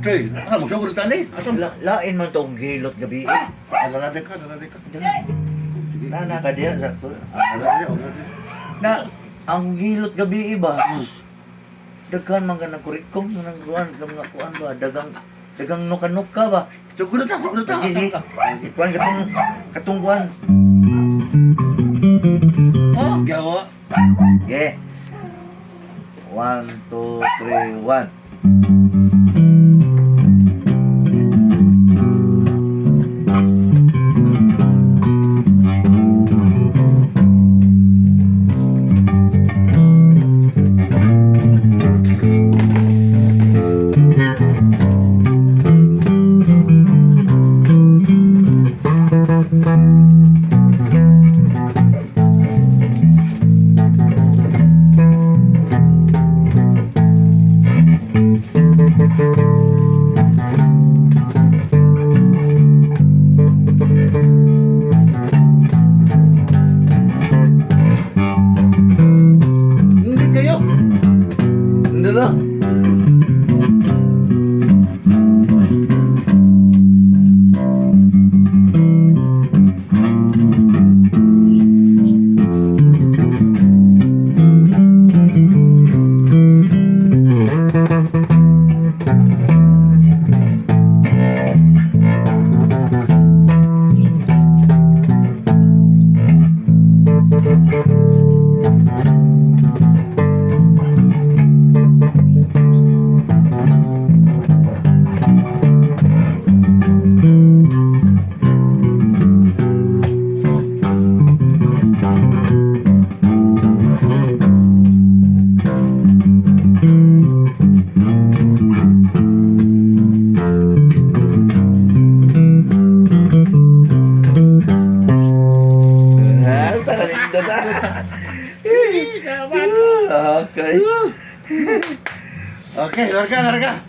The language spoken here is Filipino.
Choy, kamu sa ulit tani? Ato? Lain man tong gilot gabi. Alaladay ka, alaladay ka. Sige. Na ka diya sakto. Alaladay, alaladay. Na ang gilot gabi iba. Daghan man ka ng kurikong nang kuan mga kuan ba dagang nuka-nuka ba. Sugod na ta, sugod na ta. Sige. Kuan katong kuan. Oh, gawa. Yeah. 1 2 3 1. Hindi kayo. Hindi lang. Okay. Oke, larga, larga.